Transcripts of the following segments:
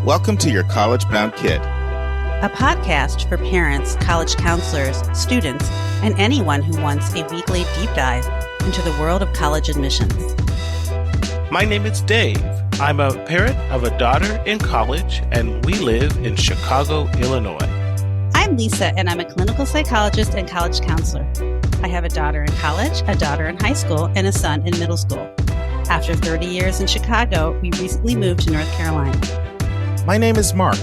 Welcome to your college-bound kid, a podcast for parents, college counselors, students, and anyone who wants a weekly deep dive into the world of college admissions. My name is Dave. I'm a parent of a daughter in college, and we live in Chicago, Illinois. I'm Lisa, and I'm a clinical psychologist and college counselor. I have a daughter in college, a daughter in high school, and a son in middle school. After 30 years in Chicago, we recently moved to North Carolina. My name is Mark.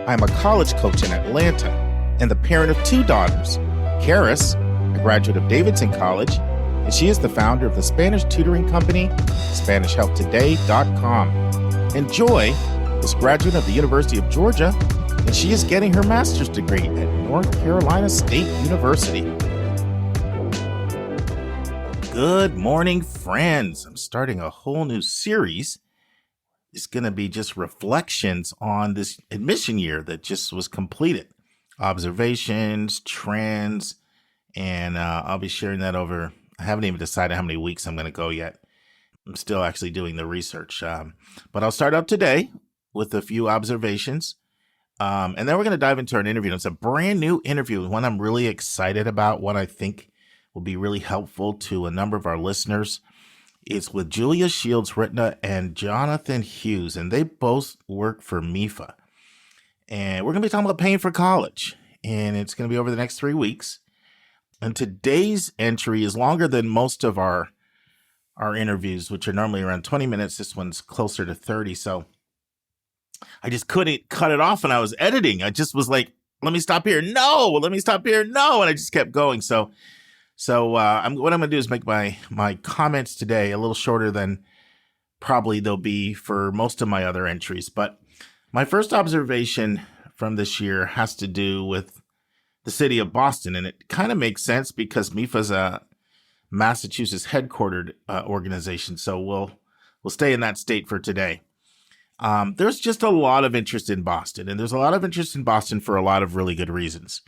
I'm a college coach in Atlanta and the parent of two daughters. Karis, a graduate of Davidson College, and she is the founder of the Spanish tutoring company, SpanishHelpToday.com. And Joy is a graduate of the University of Georgia, and she is getting her master's degree at North Carolina State University. Good morning, friends. I'm starting a whole new series. It's going to be just reflections on this admission year that just was completed. Observations, trends, and I'll be sharing that over. I haven't even decided how many weeks I'm going to go yet. I'm still actually doing the research. But I'll start up today with a few observations. And then we're going to dive into an interview. It's a brand new interview, one I'm really excited about, one I think will be really helpful to a number of our listeners. It's with Julia Shields-Rutyna and Jonathan Hughes, and they both work for MEFA. And we're going to be talking about paying for college, and it's going to be over the next 3 weeks. And today's entry is longer than most of our interviews, which are normally around 20 minutes. This one's closer to 30, so I just couldn't cut it off when I was editing. I just was like, let me stop here. No, let me stop here. No, and I just kept going. So what I'm going to do is make my comments today a little shorter than probably they'll be for most of my other entries. But my first observation from this year has to do with the city of Boston. And it kind of makes sense because MEFA's a Massachusetts headquartered organization. So we'll stay in that state for today. There's just a lot of interest in Boston. And there's a lot of interest in Boston for a lot of really good reasons.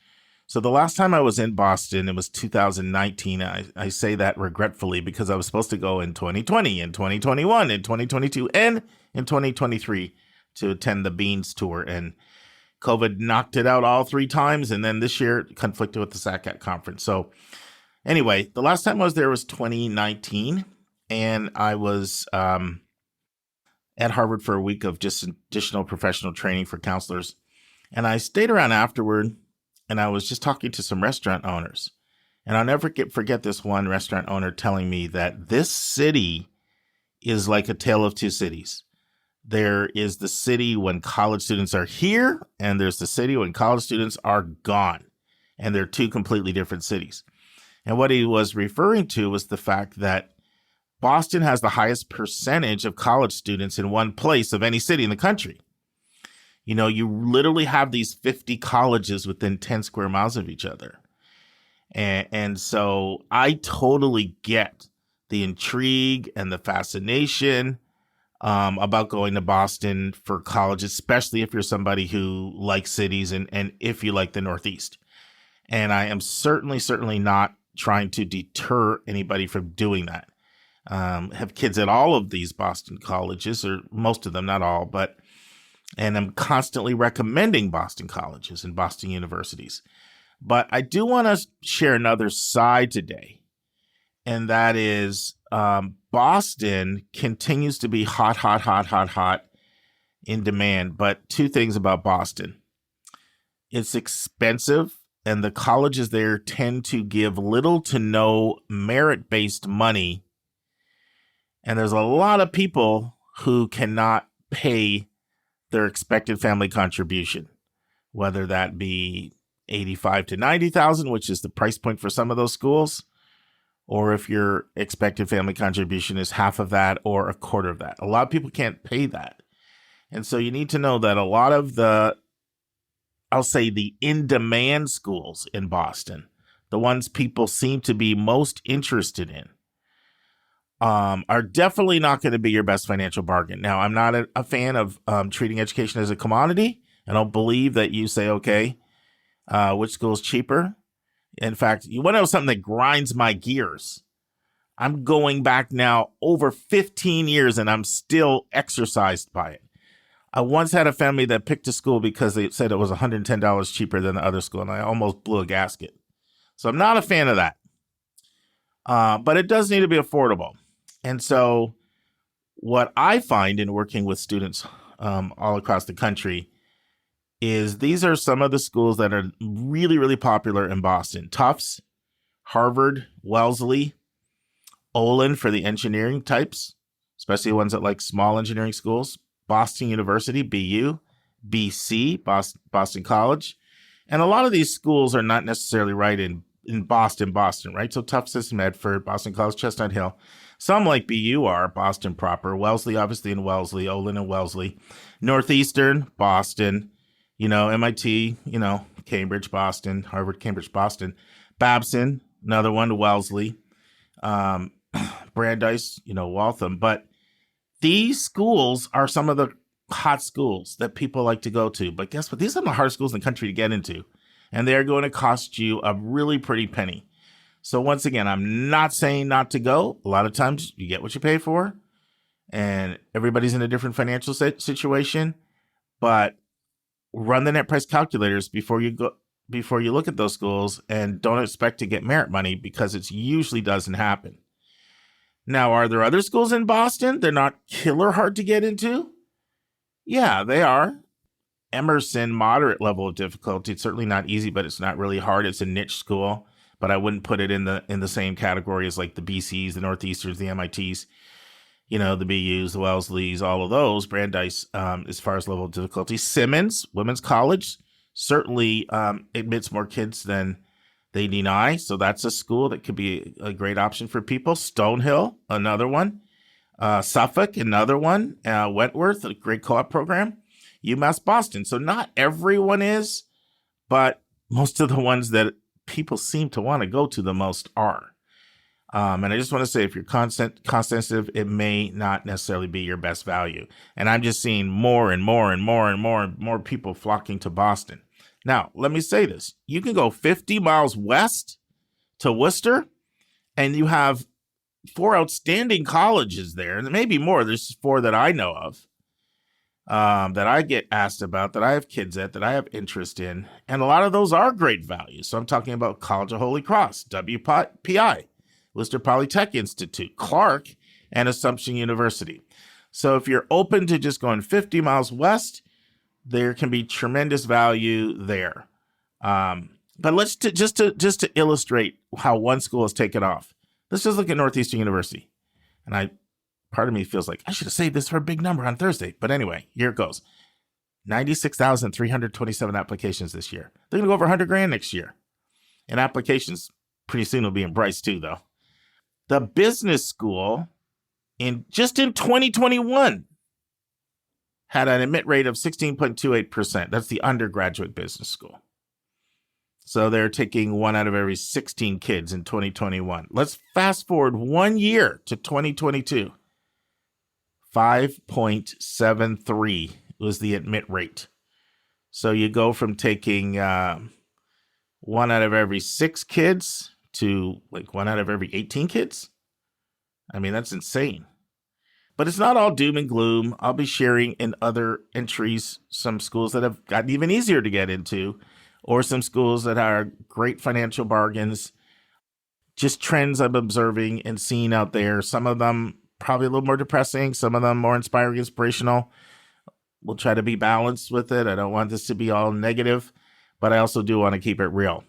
So the last time I was in Boston, it was 2019. I say that regretfully because I was supposed to go in 2020, in 2021, in 2022, and in 2023 to attend the Beans tour. And COVID knocked it out all 3 times. And then this year it conflicted with the SACAT conference. So anyway, the last time I was there was 2019. And I was at Harvard for a week of just additional professional training for counselors. And I stayed around afterward. And I was just talking to some restaurant owners. And I'll never forget this one restaurant owner telling me that this city is like a tale of two cities. There is the city when college students are here, and there's the city when college students are gone. And they're two completely different cities. And what he was referring to was the fact that Boston has the highest percentage of college students in one place of any city in the country. You know, you literally have these 50 colleges within 10 square miles of each other. And so I totally get the intrigue and the fascination about going to Boston for college, especially if you're somebody who likes cities and if you like the Northeast. And I am certainly not trying to deter anybody from doing that. Have kids at all of these Boston colleges, or most of them, not all, and I'm constantly recommending Boston colleges and Boston universities. But I do want to share another side today. And that is Boston continues to be hot in demand. But 2 things about Boston. It's expensive, and the colleges there tend to give little to no merit-based money. And there's a lot of people who cannot pay their expected family contribution, whether that be $85,000 to $90,000, which is the price point for some of those schools, or if your expected family contribution is half of that or a quarter of that. A lot of people can't pay that. And so you need to know that a lot of the in-demand schools in Boston, the ones people seem to be most interested in, are definitely not going to be your best financial bargain. Now, I'm not a fan of treating education as a commodity. I don't believe that you say, okay, which school is cheaper? In fact, you want to know something that grinds my gears? I'm going back now over 15 years and I'm still exercised by it. I once had a family that picked a school because they said it was $110 cheaper than the other school, and I almost blew a gasket. So I'm not a fan of that. But it does need to be affordable. And so what I find in working with students all across the country is these are some of the schools that are really, really popular in Boston. Tufts, Harvard, Wellesley, Olin for the engineering types, especially ones that like small engineering schools, Boston University, BU, BC, Boston College. And a lot of these schools are not necessarily right in Boston, right? So Tufts is Medford, Boston College, Chestnut Hill. Some like BU are Boston proper, Wellesley, obviously in Wellesley, Olin and Wellesley, Northeastern, Boston, MIT, Cambridge, Boston, Harvard, Cambridge, Boston, Babson, another one, Wellesley, Brandeis, Waltham. But these schools are some of the hot schools that people like to go to. But guess what? These are the hardest schools in the country to get into. And they're going to cost you a really pretty penny. So once again, I'm not saying not to go. A lot of times you get what you pay for. And everybody's in a different financial situation. But run the net price calculators before you look at those schools, and don't expect to get merit money, because it usually doesn't happen. Now, are there other schools in Boston? They're not killer hard to get into? Yeah, they are. Emerson, moderate level of difficulty. It's certainly not easy, but it's not really hard. It's a niche school, but I wouldn't put it in the same category as like the BCs, the Northeasterns, the MITs, the BUs, the Wellesleys, all of those. Brandeis, as far as level of difficulty. Siebens, Women's College, certainly admits more kids than they deny. So that's a school that could be a great option for people. Stonehill, another one. Suffolk, another one. Wentworth, a great co-op program. UMass Boston. So not everyone is, but most of the ones that people seem to want to go to the most are. And I just want to say, if you're cost sensitive, it may not necessarily be your best value. And I'm just seeing more and more people flocking to Boston. Now, let me say this. You can go 50 miles west to Worcester, and you have 4 outstanding colleges there, and maybe more. There's 4 that I know of. That I get asked about, that I have kids at, that I have interest in. And a lot of those are great value. So I'm talking about College of Holy Cross, WPI, Worcester Polytech Institute, Clark, and Assumption University. So if you're open to just going 50 miles west, there can be tremendous value there. But let's just to illustrate how one school has taken off. Let's just look at Northeastern University. And part of me feels like I should have saved this for a big number on Thursday. But anyway, here it goes. 96,327 applications this year. They're going to go over $100,000 next year. And applications pretty soon will be in Bryce too, though. The business school, in 2021, had an admit rate of 16.28%. That's the undergraduate business school. So they're taking 1 out of every 16 kids in 2021. Let's fast forward 1 year to 2022. 5.73 was the admit rate. So you go from taking 1 out of every 6 kids to like 1 out of every 18 kids. I mean, that's insane. But it's not all doom and gloom. I'll be sharing in other entries some schools that have gotten even easier to get into, or some schools that are great financial bargains. Just trends I'm observing and seeing out there. Some of them probably a little more depressing, some of them more inspiring, inspirational. We'll try to be balanced with it. I don't want this to be all negative, but I also do want to keep it real.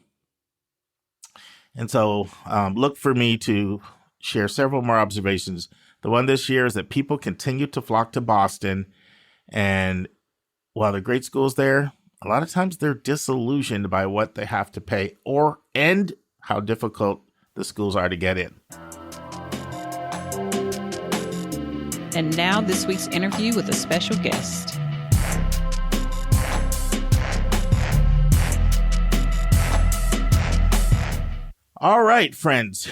And so look for me to share several more observations. The one this year is that people continue to flock to Boston. And while they're great schools there, a lot of times they're disillusioned by what they have to pay and how difficult the schools are to get in. And now this week's interview with a special guest. All right, friends.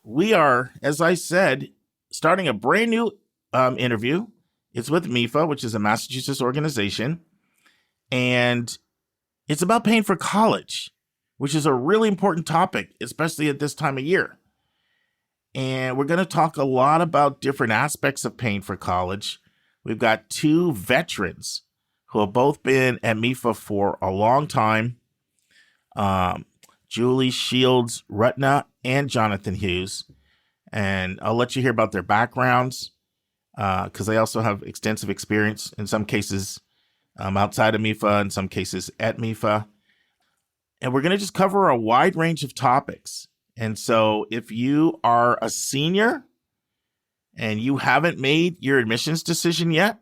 We are, as I said, starting a brand new interview. It's with MEFA, which is a Massachusetts organization. And it's about paying for college, which is a really important topic, especially at this time of year. And we're going to talk a lot about different aspects of paying for college. We've got 2 veterans who have both been at MEFA for a long time. Julie Shields-Rutyna and Jonathan Hughes. And I'll let you hear about their backgrounds because they also have extensive experience in some cases outside of MEFA, in some cases at MEFA. And we're going to just cover a wide range of topics. And so if you are a senior and you haven't made your admissions decision yet,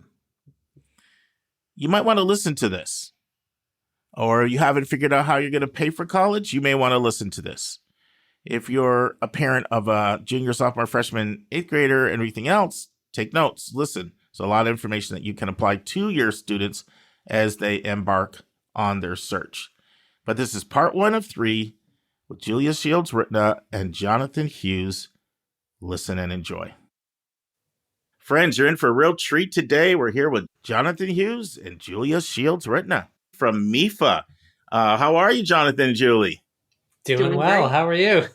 you might want to listen to this. Or you haven't figured out how you're going to pay for college, you may want to listen to this. If you're a parent of a junior, sophomore, freshman, eighth grader, and everything else, take notes, listen. There's a lot of information that you can apply to your students as they embark on their search. But this is part 1 of 3 with Julia Shields-Rutyna and Jonathan Hughes. Listen and enjoy. Friends, you're in for a real treat today. We're here with Jonathan Hughes and Julia Shields-Rutyna from MEFA. How are you, Jonathan and Julie? Doing well. Great. How are you?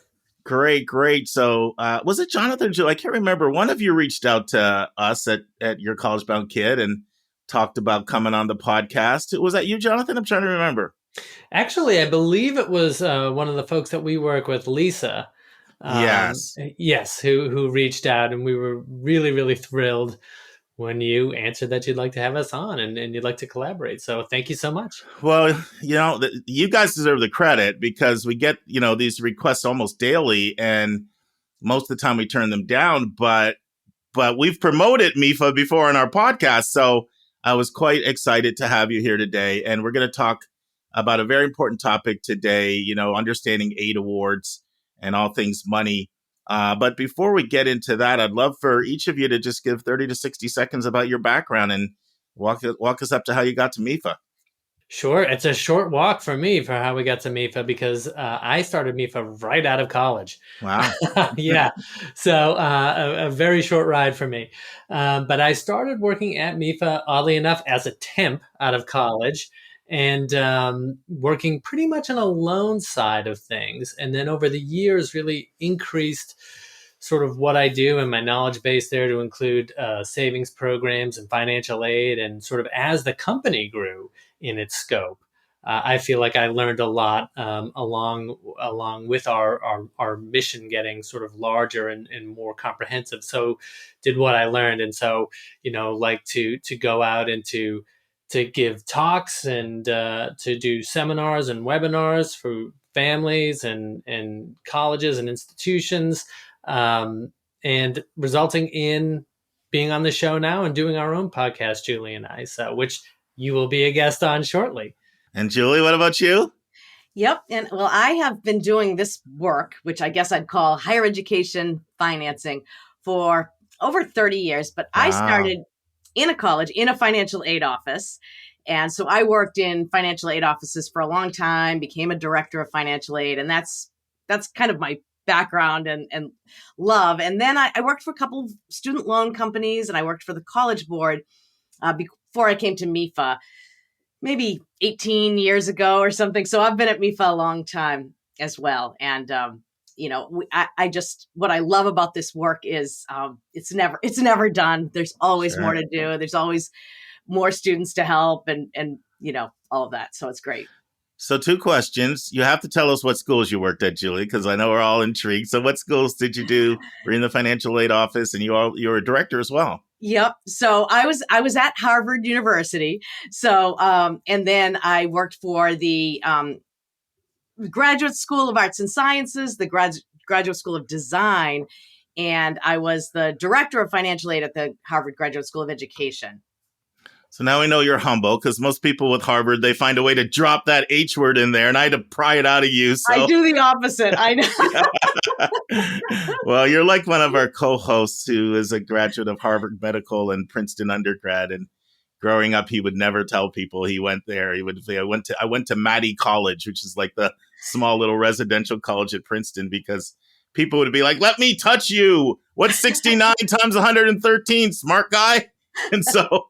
Great. So was it Jonathan or Julie? I can't remember. One of you reached out to us at Your College Bound Kid and talked about coming on the podcast. Was that you, Jonathan? I'm trying to remember. Actually, I believe it was one of the folks that we work with, Lisa. Yes, who reached out, and we were really, really thrilled when you answered that you'd like to have us on and you'd like to collaborate. So thank you so much. Well, you guys deserve the credit because we get, these requests almost daily, and most of the time we turn them down, but we've promoted MEFA before in our podcast. So I was quite excited to have you here today. And we're going to talk about a very important topic today, understanding aid awards and all things money. But before we get into that, I'd love for each of you to just give 30 to 60 seconds about your background and walk us up to how you got to MEFA. Sure. It's a short walk for me for how we got to MEFA because I started MEFA right out of college. Wow. Yeah. So a very short ride for me. But I started working at MEFA, oddly enough, as a temp out of college and working pretty much on a loan side of things. And then over the years, really increased sort of what I do and my knowledge base there to include savings programs and financial aid. And sort of as the company grew in its scope, I feel like I learned a lot along with our mission getting sort of larger and more comprehensive. So did what I learned. And so, like to go out and to give talks and to do seminars and webinars for families and colleges and institutions, and resulting in being on the show now and doing our own podcast, Julie and I, so which you will be a guest on shortly. And Julie, what about you? Yep. And well, I have been doing this work, which I guess I'd call higher education financing, for over 30 years. But wow. I started in a college, in a financial aid office. And so I worked in financial aid offices for a long time, became a director of financial aid. And that's kind of my background and love. And then I worked for a couple of student loan companies, and I worked for the College Board before I came to MEFA, maybe 18 years ago or something. So I've been at MEFA a long time as well. And, what I love about this work is it's never done. There's always more to do. There's always more students to help and all of that. So it's great. So 2 questions. You have to tell us what schools you worked at, Julie, because I know we're all intrigued. So what schools did you do? We're in the financial aid office, and you were a director as well. Yep. So I was at Harvard University. So and then I worked for the Graduate School of Arts and Sciences, the Graduate School of Design, and I was the director of financial aid at the Harvard Graduate School of Education. So now we know you're humble, because most people with Harvard, they find a way to drop that H word in there, and I had to pry it out of you. So. I do the opposite. I know. Well, you're like one of our co-hosts who is a graduate of Harvard Medical and Princeton undergrad. And growing up, he would never tell people he went there. He would say, I went to Maddie College, which is like the small little residential college at Princeton, because people would be like, let me touch you. What's 69 times 113, smart guy? And so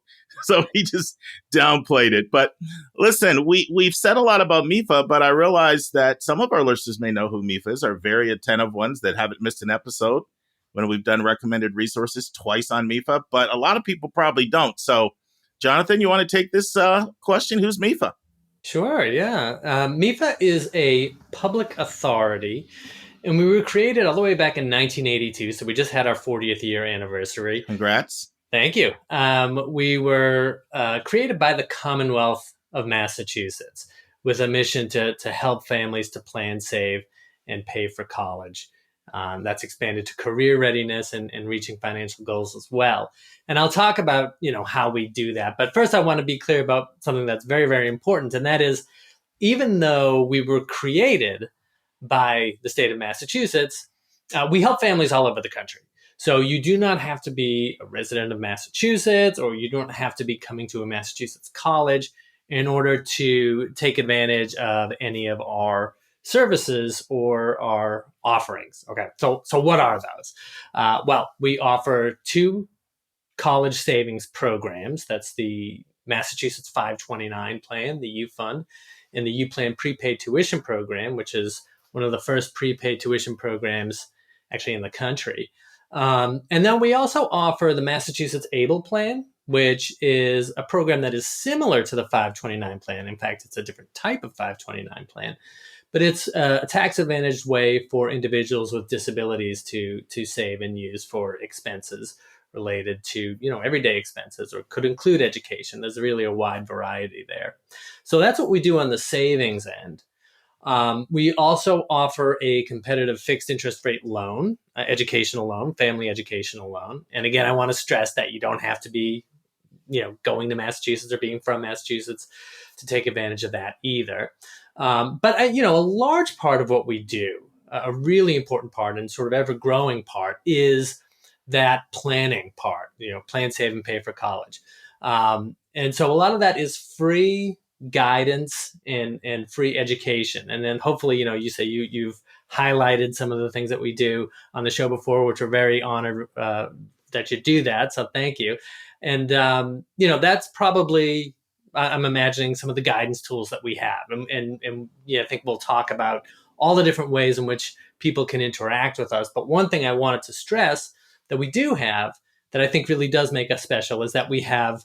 he just downplayed it. But listen, we've said a lot about MEFA, but I realize that some of our listeners may know who MEFA is, are very attentive ones that haven't missed an episode when we've done recommended resources twice on MEFA, but a lot of people probably don't. So Jonathan, you want to take this question? Who's MEFA? Sure, yeah. MEFA is a public authority, and we were created all the way back in 1982, so we just had our 40th year anniversary. Congrats. Thank you. We were created by the Commonwealth of Massachusetts with a mission to help families to plan, save, and pay for college. That's expanded to career readiness and reaching financial goals as well. And I'll talk about, how we do that. But first, I want to be clear about something that's very, very important. And that is, even though we were created by the state of Massachusetts, we help families all over the country. So you do not have to be a resident of Massachusetts, or you don't have to be coming to a Massachusetts college in order to take advantage of any of our services or our offerings. Okay, so what are those? Well, we offer 2 college savings programs. That's the Massachusetts 529 plan, the U Fund, and the U Plan prepaid tuition program, which is one of the first prepaid tuition programs actually in the country. And then we also offer the Massachusetts ABLE plan, which is a program that is similar to the 529 plan. In fact, it's a different type of 529 plan, but it's a tax-advantaged way for individuals with disabilities to save and use for expenses related to, everyday expenses, or could include education. There's really a wide variety there. So that's what we do on the savings end. We also offer a competitive fixed interest rate loan, educational loan, family educational loan. And again, I want to stress that you don't have to be, going to Massachusetts or being from Massachusetts to take advantage of that either. But a large part of what we do, a really important part and sort of ever-growing part, is that planning part, plan, save, and pay for college. And so a lot of that is free guidance and free education. And then hopefully, you say you've highlighted some of the things that we do on the show before, which we're very honored that you do that. So thank you. And, that's probably, I'm imagining, some of the guidance tools that we have. And I think we'll talk about all the different ways in which people can interact with us. But one thing I wanted to stress that we do have that I think really does make us special is that we have,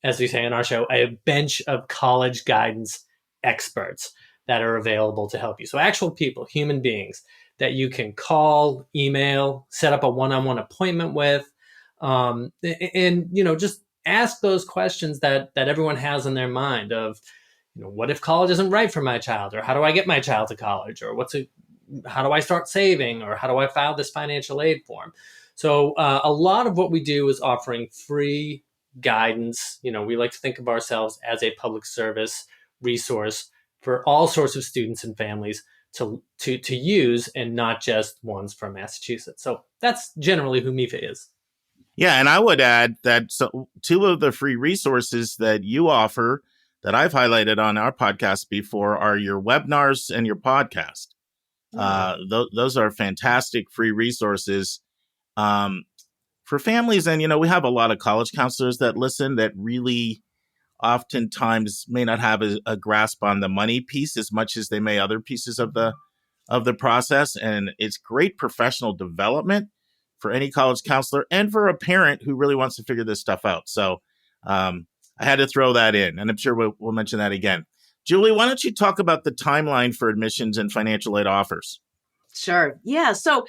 as we say in our show, a bench of college guidance experts that are available to help you. So actual people, human beings that you can call, email, set up a one-on-one appointment with, and just ask those questions that everyone has in their mind of, what if college isn't right for my child, or how do I get my child to college, or how do I start saving, or how do I file this financial aid form? So a lot of what we do is offering free guidance. We like to think of ourselves as a public service resource for all sorts of students and families to use, and not just ones from Massachusetts. So that's generally who MEFA is. Yeah, and I would add that 2 of the free resources that you offer that I've highlighted on our podcast before are your webinars and your podcast. Those are fantastic free resources for families. And, we have a lot of college counselors that listen that really oftentimes may not have a grasp on the money piece as much as they may other pieces of the process. And it's great professional development for any college counselor and for a parent who really wants to figure this stuff out. So I had to throw that in, and I'm sure we'll mention that again. Julie, why don't you talk about the timeline for admissions and financial aid offers? Sure. Yeah. So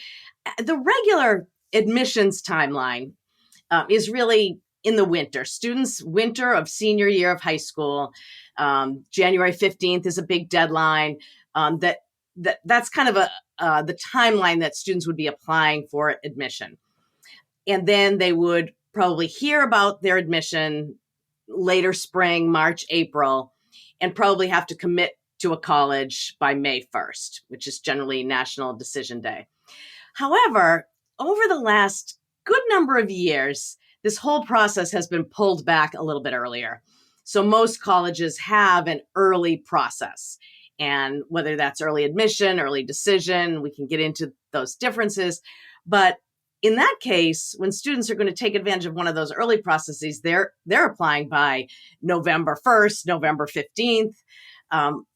the regular admissions timeline is really in the winter. Students' winter of senior year of high school. January 15th is a big deadline. That's kind of the timeline that students would be applying for admission. And then they would probably hear about their admission later spring, March, April, and probably have to commit to a college by May 1st, which is generally National Decision Day. However, over the last good number of years, this whole process has been pulled back a little bit earlier. So most colleges have an early process. And whether that's early admission, early decision, we can get into those differences. But in that case, when students are going to take advantage of one of those early processes, they're applying by November 1st, November 15th,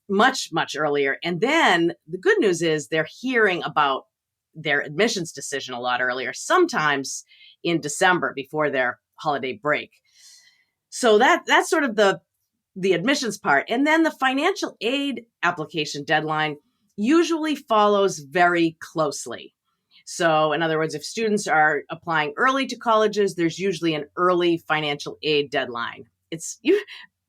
much, much earlier. And then the good news is they're hearing about their admissions decision a lot earlier, sometimes in December before their holiday break. So that's sort of the admissions part. And then the financial aid application deadline usually follows very closely. So in other words, if students are applying early to colleges, there's usually an early financial aid deadline. It's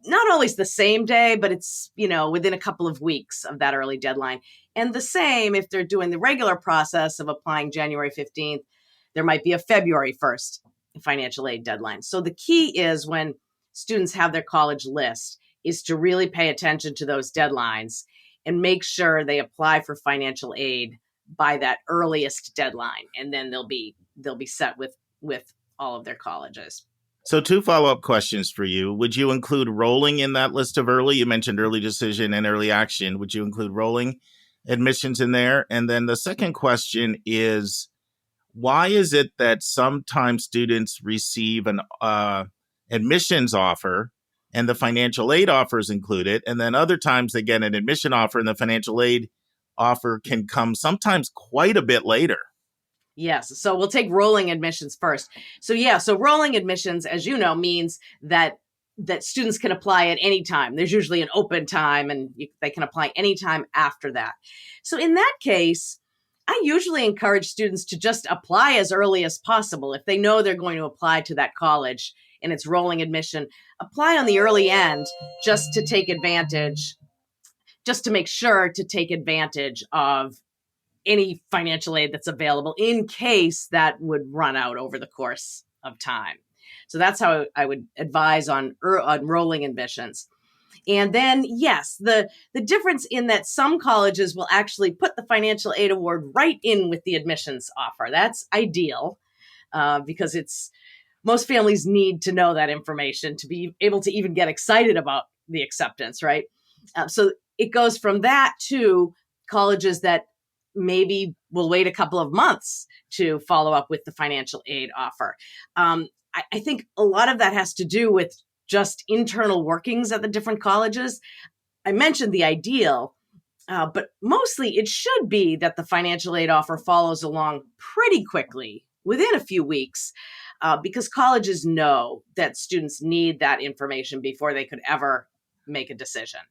not always the same day, but it's, within a couple of weeks of that early deadline. And the same if they're doing the regular process of applying January 15th, there might be a February 1st financial aid deadline. So the key is when students have their college list is to really pay attention to those deadlines and make sure they apply for financial aid by that earliest deadline. And then they'll be set with all of their colleges. So 2 follow-up questions for you. Would you include rolling in that list of early? You mentioned early decision and early action. Would you include rolling admissions in there? And then the second question is, why is it that sometimes students receive an admissions offer and the financial aid offer is included, and then other times they get an admission offer and the financial aid offer can come sometimes quite a bit later? Yes. So we'll take rolling admissions first. So rolling admissions, as you know, means that students can apply at any time. There's usually an open time and they can apply anytime after that. So in that case, I usually encourage students to just apply as early as possible. If they know they're going to apply to that college and it's rolling admission, apply on the early end just to make sure to take advantage of any financial aid that's available in case that would run out over the course of time. So that's how I would advise on rolling admissions. And then, yes, the difference in that some colleges will actually put the financial aid award right in with the admissions offer. That's ideal because most families need to know that information to be able to even get excited about the acceptance, right? So it goes from that to colleges that maybe will wait a couple of months to follow up with the financial aid offer. I think a lot of that has to do with just internal workings at the different colleges. I mentioned the ideal, but mostly it should be that the financial aid offer follows along pretty quickly within a few weeks, because colleges know that students need that information before they could ever make a decision.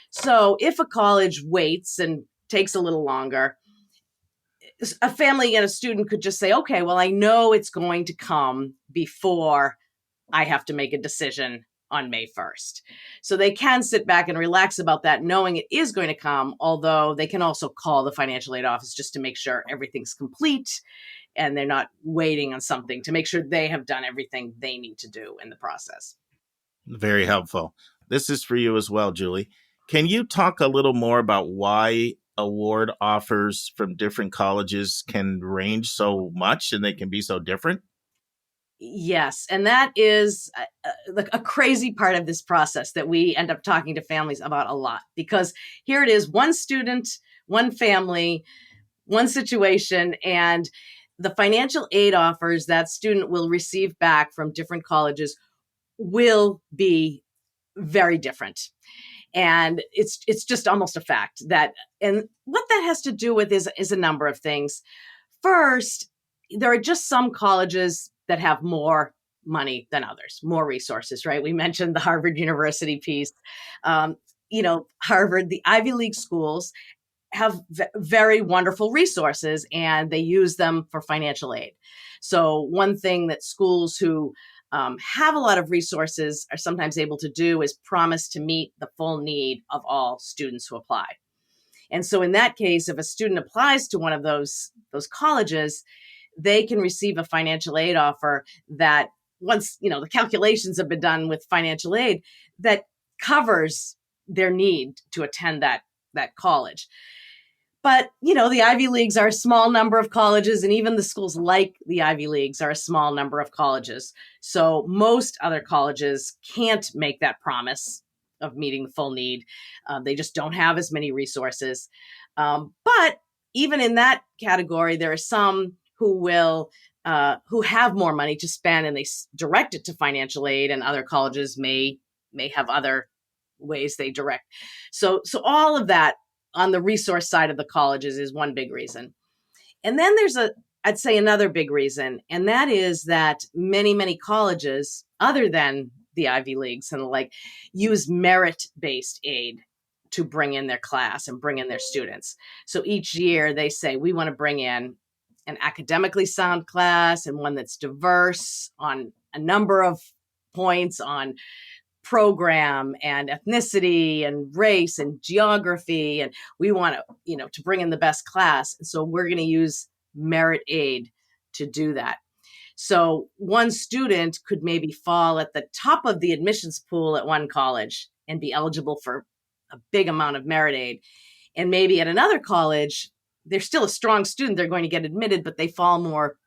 So if a college waits and takes a little longer, a family and a student could just say, okay, well, I know it's going to come before I have to make a decision on May 1st. So they can sit back and relax about that, knowing it is going to come, although they can also call the financial aid office just to make sure everything's complete and they're not waiting on something, to make sure they have done everything they need to do in the process. Very helpful. This is for you as well, Julie. Can you talk a little more about why award offers from different colleges can range so much and they can be so different? Yes. And that is a crazy part of this process that we end up talking to families about a lot, because here it is, one student, one family, one situation, and the financial aid offers that student will receive back from different colleges will be very different. And it's just almost a fact that, and what that has to do with is a number of things. First, there are just some colleges that have more money than others, more resources, right? We mentioned the Harvard University piece. Harvard, the Ivy League schools have very wonderful resources and they use them for financial aid. So one thing that schools who have a lot of resources are sometimes able to do is promise to meet the full need of all students who apply. And so in that case, if a student applies to one of those colleges, they can receive a financial aid offer that, once the calculations have been done with financial aid, that covers their need to attend that college. But, the Ivy Leagues are a small number of colleges, and even the schools like the Ivy Leagues are a small number of colleges. So most other colleges can't make that promise of meeting the full need. They just don't have as many resources. But even in that category, there are some who have more money to spend and they direct it to financial aid, and other colleges may have other ways they direct. So all of that on the resource side of the colleges is one big reason. And then there's I'd say another big reason, and that is that many, many colleges, other than the Ivy Leagues and like use merit-based aid to bring in their class and bring in their students. So each year they say, we want to bring in an academically sound class and one that's diverse on a number of points on program and ethnicity and race and geography. And we want to bring in the best class. And so we're going to use merit aid to do that. So one student could maybe fall at the top of the admissions pool at one college and be eligible for a big amount of merit aid. And maybe at another college, they're still a strong student. They're going to get admitted, but they fall more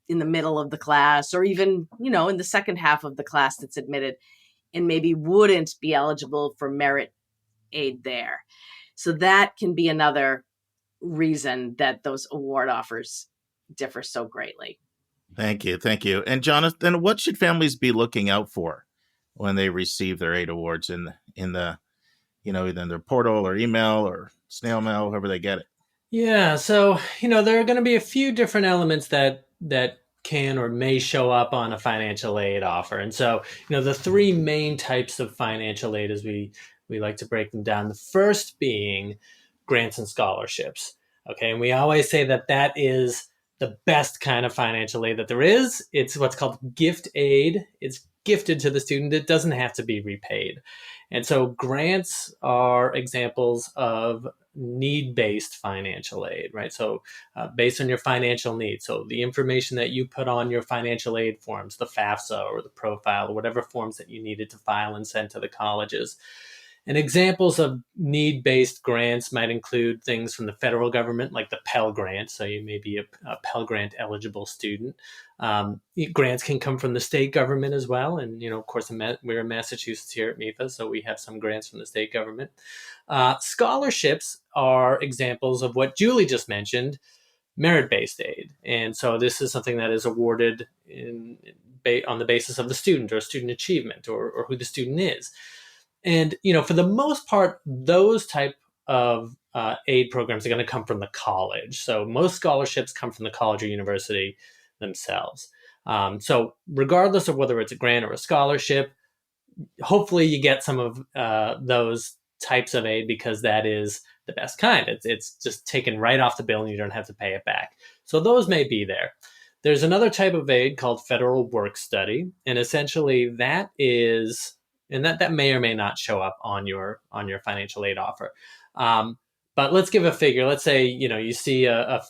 in the middle of the class or even, in the second half of the class that's admitted and maybe wouldn't be eligible for merit aid there. So that can be another reason that those award offers differ so greatly. Thank you. Thank you. And Jonathan, what should families be looking out for when they receive their aid awards in the either in their portal or email or snail mail, however they get it? Yeah. So, there are going to be a few different elements that can or may show up on a financial aid offer. And so, the three main types of financial aid, as we like to break them down, the first being grants and scholarships. Okay. And we always say that is the best kind of financial aid that there is. It's what's called gift aid. It's gifted to the student. It doesn't have to be repaid. And so grants are examples of need-based financial aid, right? So based on your financial needs. So the information that you put on your financial aid forms, the FAFSA or the profile or whatever forms that you needed to file and send to the colleges. And examples of need-based grants might include things from the federal government, like the Pell Grant. So you may be a Pell Grant eligible student. Grants can come from the state government as well. And, of course, we're in Massachusetts here at MEFA, so we have some grants from the state government. Scholarships are examples of what Julie just mentioned, merit-based aid. And so this is something that is awarded on the basis of the student or student achievement or who the student is. And, for the most part, those type of aid programs are going to come from the college. So most scholarships come from the college or university themselves. So regardless of whether it's a grant or a scholarship, hopefully you get some of those types of aid because that is the best kind. It's just taken right off the bill and you don't have to pay it back. So those may be there. There's another type of aid called federal work study. And essentially that is... and that may or may not show up on your financial aid offer. But let's give a figure. Let's say, you see a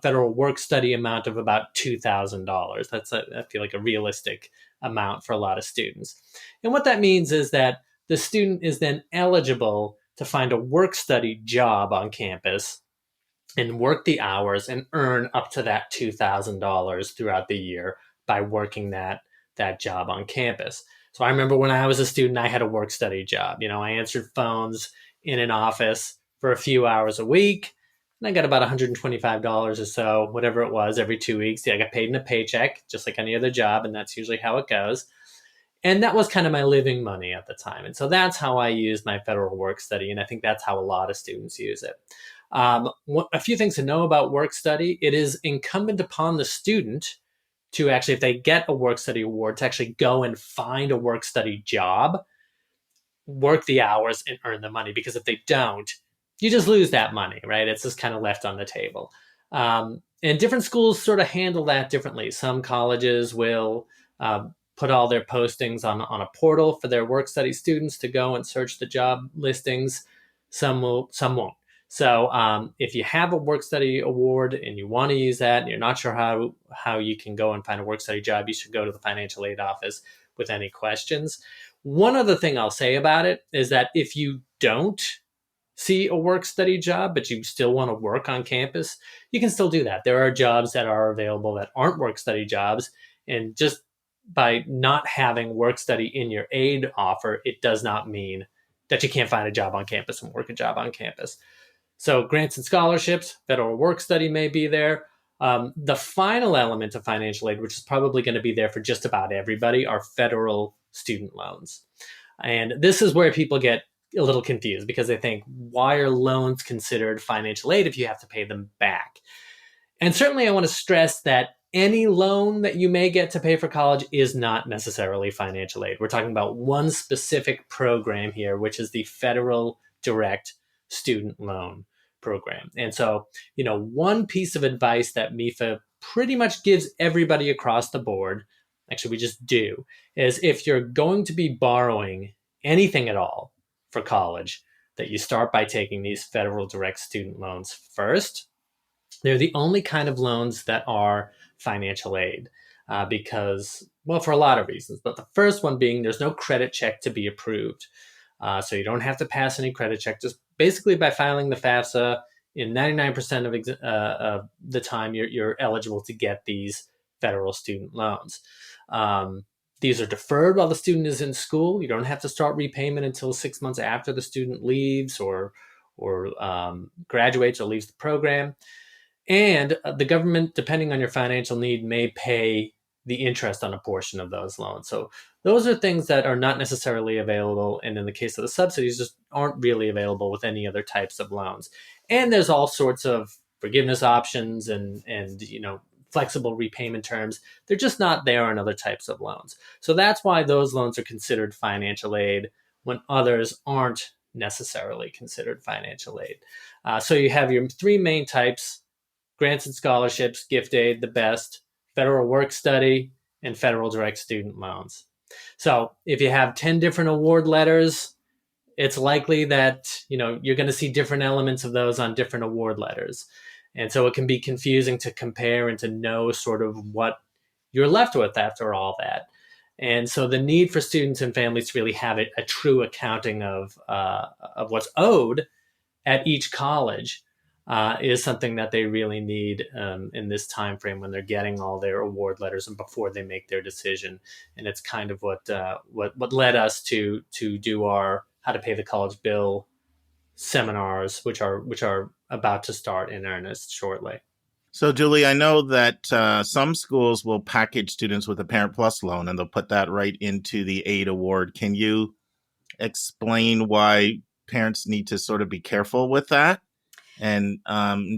federal work study amount of about $2,000. That's, I feel like, a realistic amount for a lot of students. And what that means is that the student is then eligible to find a work study job on campus and work the hours and earn up to that $2,000 throughout the year by working that job on campus. So I remember when I was a student, I had a work study job. I answered phones in an office for a few hours a week, and I got about $125 or so, whatever it was, every 2 weeks. I got paid in a paycheck, just like any other job, and that's usually how it goes. And that was kind of my living money at the time. And so that's how I used my federal work study, and I think that's how a lot of students use it. A few things to know about work study. It is incumbent upon the student to actually, if they get a work study award, to actually go and find a work study job, work the hours, and earn the money. Because if they don't, you just lose that money, right? It's just kind of left on the table. And different schools sort of handle that differently. Some colleges will put all their postings on a portal for their work study students to go and search the job listings. Some won't. So if you have a work study award and you want to use that and you're not sure how you can go and find a work study job, you should go to the financial aid office with any questions. One other thing I'll say about it is that if you don't see a work study job, but you still want to work on campus, you can still do that. There are jobs that are available that aren't work study jobs. And just by not having work study in your aid offer, it does not mean that you can't find a job on campus and work a job on campus. So grants and scholarships, federal work study may be there. The final element of financial aid, which is probably going to be there for just about everybody, are federal student loans. And this is where people get a little confused because they think, why are loans considered financial aid if you have to pay them back? And certainly I want to stress that any loan that you may get to pay for college is not necessarily financial aid. We're talking about one specific program here, which is the Federal Direct Student Loan Program. And so, one piece of advice that MEFA pretty much gives everybody across the board, actually we just do, is if you're going to be borrowing anything at all for college, that you start by taking these Federal Direct Student Loans first. They're the only kind of loans that are financial aid because, well, for a lot of reasons. But the first one being there's no credit check to be approved. So you don't have to pass any credit check. Just basically by filing the FAFSA, in 99% of the time, you're eligible to get these federal student loans. These are deferred while the student is in school. You don't have to start repayment until 6 months after the student leaves or graduates or leaves the program. And the government, depending on your financial need, may pay the interest on a portion of those loans. So those are things that are not necessarily available. And in the case of the subsidies, just aren't really available with any other types of loans. And there's all sorts of forgiveness options and flexible repayment terms. They're just not there on other types of loans. So that's why those loans are considered financial aid when others aren't necessarily considered financial aid. So you have your three main types: grants and scholarships, gift aid, the best, federal work study, and federal direct student loans. So if you have 10 different award letters, it's likely that you're going to see different elements of those on different award letters. And so it can be confusing to compare and to know sort of what you're left with after all that. And so the need for students and families to really have a true accounting of what's owed at each college is something that they really need in this time frame when they're getting all their award letters and before they make their decision. And it's kind of what led us to do our How to Pay the College Bill seminars, which are about to start in earnest shortly. So, Julie, I know that some schools will package students with a Parent Plus loan, and they'll put that right into the aid award. Can you explain why parents need to sort of be careful with that? And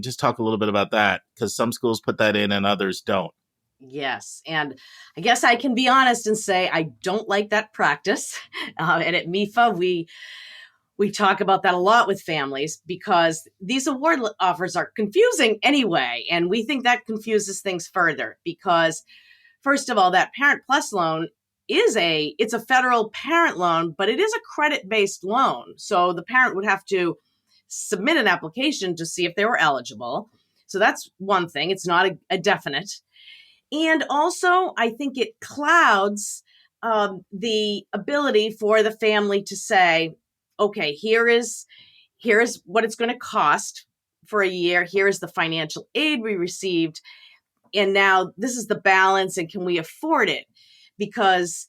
just talk a little bit about that, because some schools put that in and others don't. Yes. And I guess I can be honest and say I don't like that practice. And at MEFA, we talk about that a lot with families because these award offers are confusing anyway. And we think that confuses things further because, first of all, that Parent Plus loan it's a federal parent loan, but it is a credit-based loan. So the parent would have to submit an application to see if they were eligible. So that's one thing. It's not a definite. And also, I think it clouds the ability for the family to say, okay, here is what it's going to cost for a year. Here is the financial aid we received. And now this is the balance, and can we afford it? Because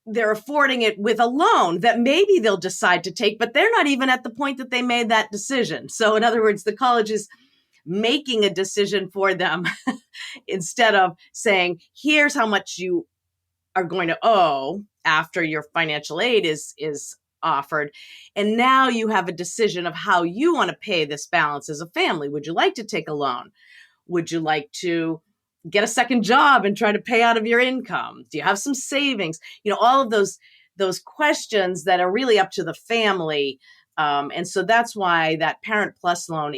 they're affording it with a loan that maybe they'll decide to take, but they're not even at the point that they made that decision. So in other words, the college is making a decision for them instead of saying, here's how much you are going to owe after your financial aid is offered. And now you have a decision of how you want to pay this balance as a family. Would you like to take a loan? Would you like to get a second job and try to pay out of your income? Do you have some savings? All of those questions that are really up to the family. And so that's why that Parent Plus loan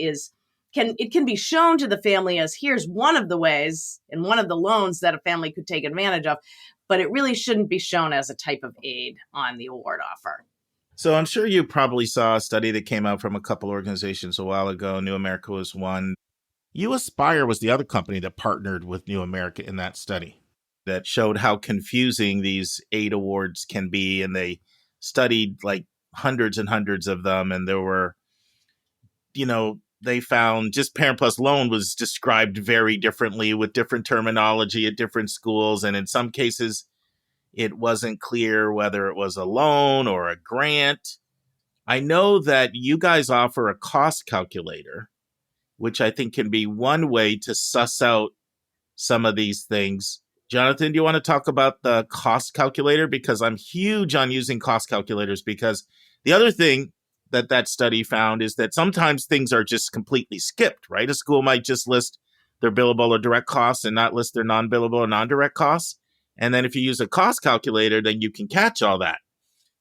can be shown to the family as here's one of the ways and one of the loans that a family could take advantage of, but it really shouldn't be shown as a type of aid on the award offer. So I'm sure you probably saw a study that came out from a couple organizations a while ago. New America was one. U Aspire was the other company that partnered with New America in that study that showed how confusing these aid awards can be. And they studied like hundreds and hundreds of them. And there were, they found just Parent Plus loan was described very differently with different terminology at different schools. And in some cases, it wasn't clear whether it was a loan or a grant. I know that you guys offer a cost calculator, which I think can be one way to suss out some of these things. Jonathan, do you want to talk about the cost calculator? Because I'm huge on using cost calculators, because the other thing that study found is that sometimes things are just completely skipped, right? A school might just list their billable or direct costs and not list their non-billable or non-direct costs. And then if you use a cost calculator, then you can catch all that.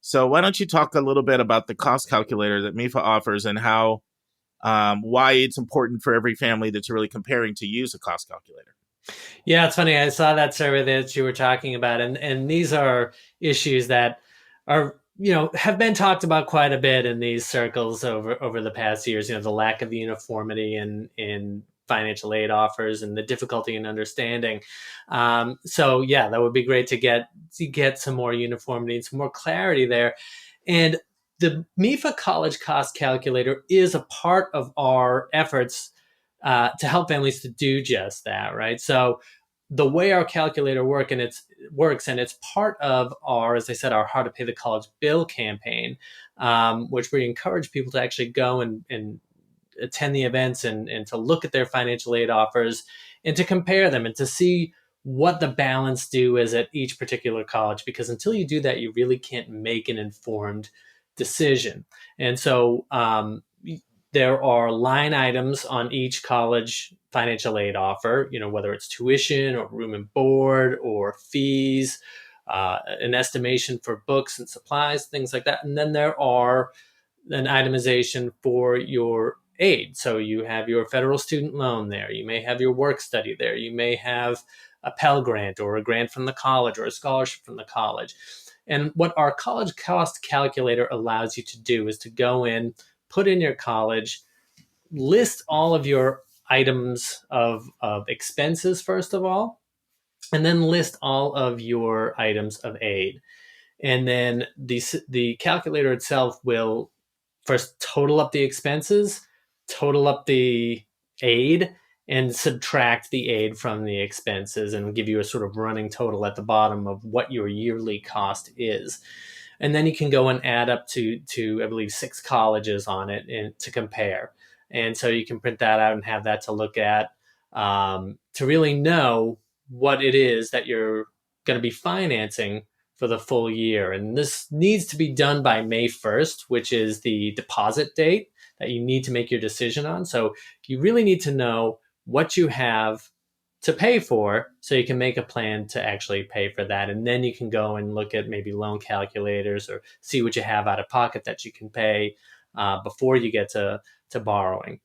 So why don't you talk a little bit about the cost calculator that MEFA offers and how why it's important for every family that's really comparing to use a cost calculator. Yeah, it's funny. I saw that survey that you were talking about, and these are issues that are, have been talked about quite a bit in these circles over the past years. The lack of uniformity in financial aid offers and the difficulty in understanding. So yeah, that would be great to get some more uniformity and some more clarity there. And the MEFA College Cost Calculator is a part of our efforts to help families to do just that, right? So the way our calculator works, and it's part of our, as I said, our How to Pay the College Bill campaign, which we encourage people to actually go and attend the events and to look at their financial aid offers and to compare them and to see what the balance due is at each particular college, because until you do that, you really can't make an informed decision. And so there are line items on each college financial aid offer, whether it's tuition or room and board or fees, an estimation for books and supplies, things like that. And then there are an itemization for your aid. So you have your federal student loan there. You may have your work study there. You may have a Pell Grant or a grant from the college or a scholarship from the college. And what our college cost calculator allows you to do is to go in, put in your college, list all of your items of expenses, first of all, and then list all of your items of aid. And then the calculator itself will first total up the expenses, total up the aid, and subtract the aid from the expenses and give you a sort of running total at the bottom of what your yearly cost is. And then you can go and add up to I believe 6 colleges on it and to compare. And so you can print that out and have that to look at to really know what it is that you're going to be financing for the full year. And this needs to be done by May 1st, which is the deposit date that you need to make your decision on. So you really need to know what you have to pay for so you can make a plan to actually pay for that. And then you can go and look at maybe loan calculators or see what you have out of pocket that you can pay before you get to borrowing.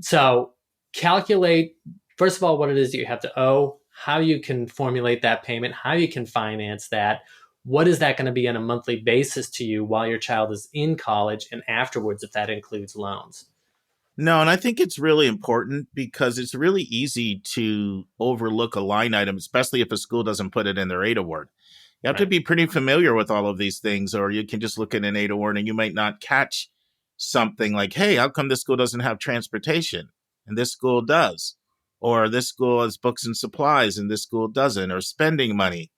So calculate, first of all, what it is that you have to owe, how you can formulate that payment, how you can finance that. What is that going to be on a monthly basis to you while your child is in college and afterwards, if that includes loans? No, and I think it's really important because it's really easy to overlook a line item, especially if a school doesn't put it in their aid award. You have to be pretty familiar with all of these things, or you can just look at an aid award and you might not catch something like, hey, how come this school doesn't have transportation and this school does? Or this school has books and supplies and this school doesn't, or spending money.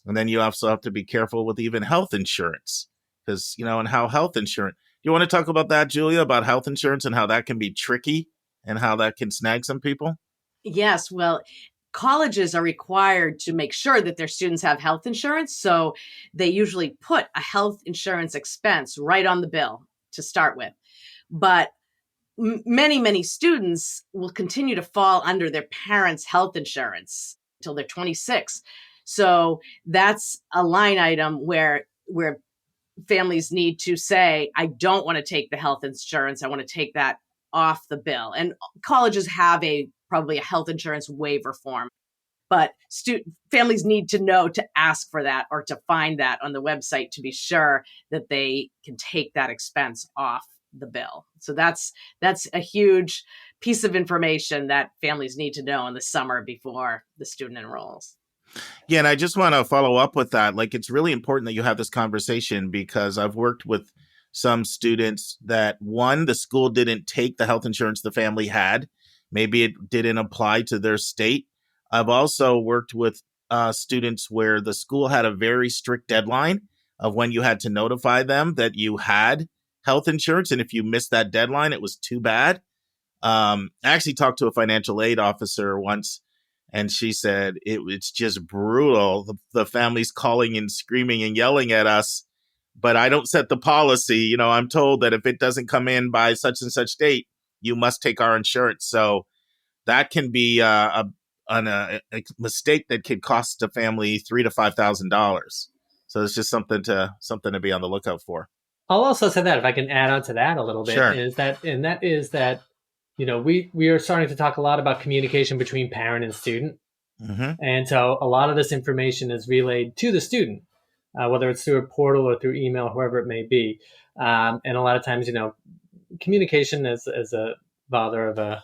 And then you also have to be careful with even health insurance because, and how health insurance. You want to talk about that, Julia, about health insurance and how that can be tricky and how that can snag some people? Yes. Well, colleges are required to make sure that their students have health insurance. So they usually put a health insurance expense right on the bill to start with. But many, many students will continue to fall under their parents' health insurance until they're 26. So that's a line item where families need to say, I don't want to take the health insurance. I want to take that off the bill. And colleges have probably a health insurance waiver form, but families need to know to ask for that or to find that on the website to be sure that they can take that expense off the bill. So that's a huge piece of information that families need to know in the summer before the student enrolls. Yeah, and I just want to follow up with that. Like, it's really important that you have this conversation because I've worked with some students that, one, the school didn't take the health insurance the family had. Maybe it didn't apply to their state. I've also worked with students where the school had a very strict deadline of when you had to notify them that you had health insurance. And if you missed that deadline, it was too bad. I actually talked to a financial aid officer once, and she said, it's just brutal. The family's calling and screaming and yelling at us, but I don't set the policy. I'm told that if it doesn't come in by such and such date, you must take our insurance. So that can be a mistake that could cost a family $3,000 to $5,000. So it's just something to be on the lookout for. I'll also say that, if I can add on to that a little bit, Sure. is that we are starting to talk a lot about communication between parent and student. Mm-hmm. And so a lot of this information is relayed to the student, whether it's through a portal or through email, whoever it may be. And a lot of times, communication as a father of a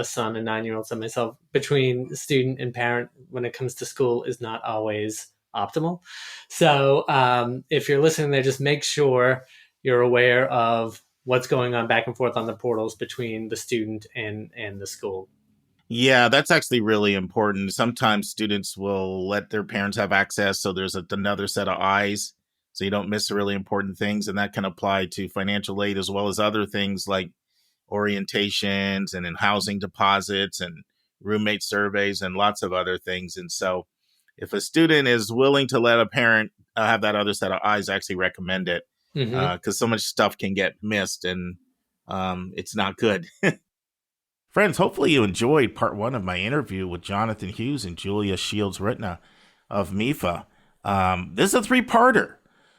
son, a 9-year-old son myself, between student and parent when it comes to school is not always optimal. So if you're listening there, just make sure you're aware of what's going on back and forth on the portals between the student and the school. Yeah, that's actually really important. Sometimes students will let their parents have access, so there's another set of eyes, so you don't miss really important things. And that can apply to financial aid as well as other things like orientations and in housing deposits and roommate surveys and lots of other things. And so if a student is willing to let a parent have that other set of eyes, I actually recommend it, because so much stuff can get missed, and it's not good. Friends, hopefully you enjoyed part 1 of my interview with Jonathan Hughes and Julia Shields-Rutyna of MEFA. This is a 3-parter.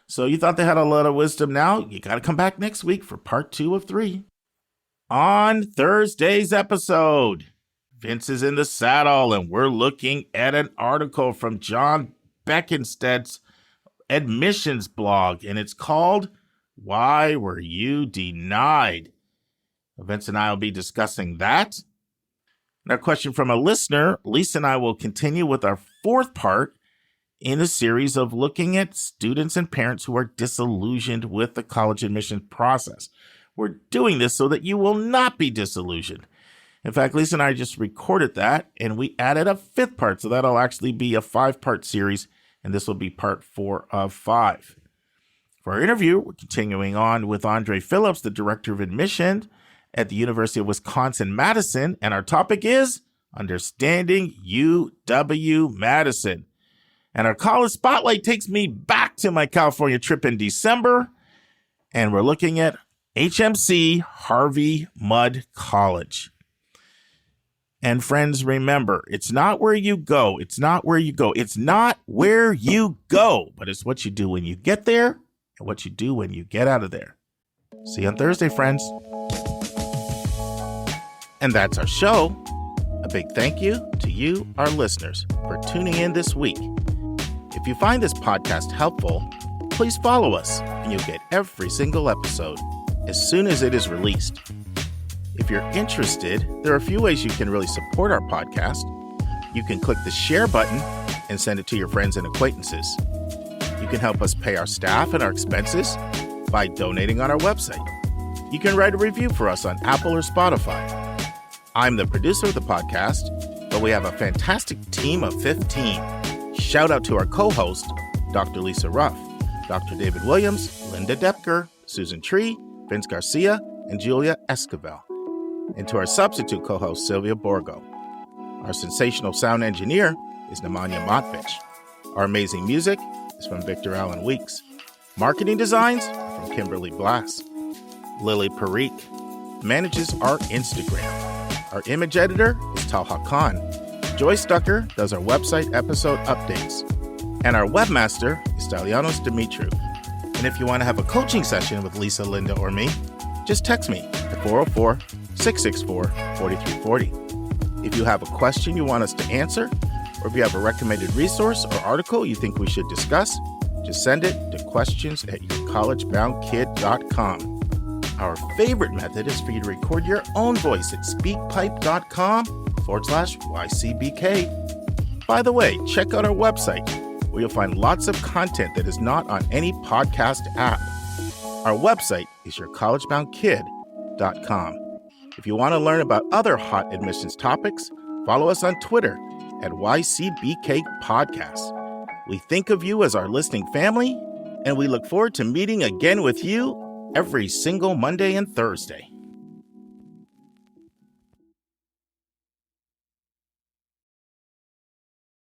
So you thought they had a lot of wisdom now? You got to come back next week for part 2 of 3. On Thursday's episode, Vince is in the saddle, and we're looking at an article from John Beckensted's admissions blog, and it's called Why Were You Denied? Vince and I will be discussing that. And our question from a listener, Lisa and I will continue with our 4th part in a series of looking at students and parents who are disillusioned with the college admissions process. We're doing this so that you will not be disillusioned. In fact, Lisa and I just recorded that, and we added a 5th part, so that'll actually be a 5-part series, and this will be part 4 of 5. For our interview, we're continuing on with Andre Phillips, the Director of Admission at the University of Wisconsin-Madison, and our topic is Understanding UW-Madison. And our college spotlight takes me back to my California trip in December, and we're looking at HMC Harvey Mudd College. And friends, remember, it's not where you go. It's not where you go. It's not where you go, but it's what you do when you get there and what you do when you get out of there. See you on Thursday, friends. And that's our show. A big thank you to you, our listeners, for tuning in this week. If you find this podcast helpful, please follow us, and you'll get every single episode as soon as it is released. If you're interested, there are a few ways you can really support our podcast. You can click the share button and send it to your friends and acquaintances. You can help us pay our staff and our expenses by donating on our website. You can write a review for us on Apple or Spotify. I'm the producer of the podcast, but we have a fantastic team of 15. Shout out to our co-host, Dr. Lisa Ruff, Dr. David Williams, Linda Depker, Susan Tree, Vince Garcia, and Julia Esquivel. And to our substitute co-host, Sylvia Borgo. Our sensational sound engineer is Nemanja Motvich. Our amazing music is from Victor Allen Weeks. Marketing designs are from Kimberly Blass. Lily Parikh manages our Instagram. Our image editor is Talha Khan. Joyce Ducker does our website episode updates. And our webmaster is Stalianos Dimitriou. And if you want to have a coaching session with Lisa, Linda, or me, just text me at 404-664-4340. If you have a question you want us to answer, or if you have a recommended resource or article you think we should discuss, just send it to questions@yourcollegeboundkid.com. Our favorite method is for you to record your own voice at speakpipe.com/YCBK. By the way, check out our website, where you'll find lots of content that is not on any podcast app. Our website is yourcollegeboundkid.com. If you want to learn about other hot admissions topics, follow us on Twitter at YCBK Podcasts. We think of you as our listening family, and we look forward to meeting again with you every single Monday and Thursday.